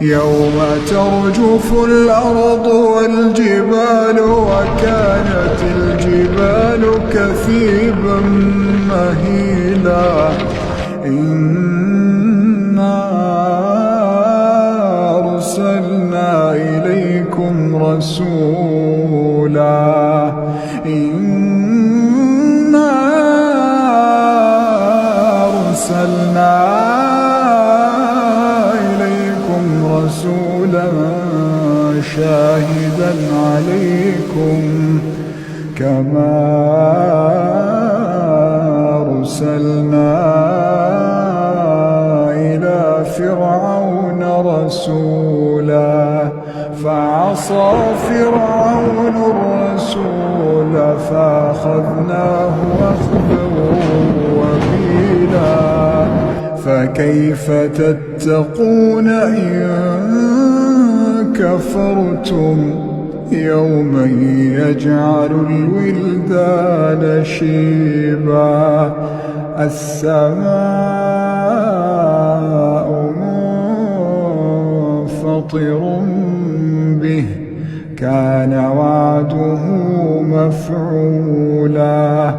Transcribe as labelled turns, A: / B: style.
A: يوم ترجف الأرض والجبال وكانت الجبال كثيبا مهيلا إنا أرسلنا إليكم رسولا إنا أرسلنا إليكم رسولا شاهدا عليكم كما أرسلنا إلى فرعون رسولا فعصى فرعون الرسول فأخذناه أخذا وبيلا فكيف تتقون إن كفرتم يوما يجعل الولدان شيبا السماء منفطر به كان وعده مفعولا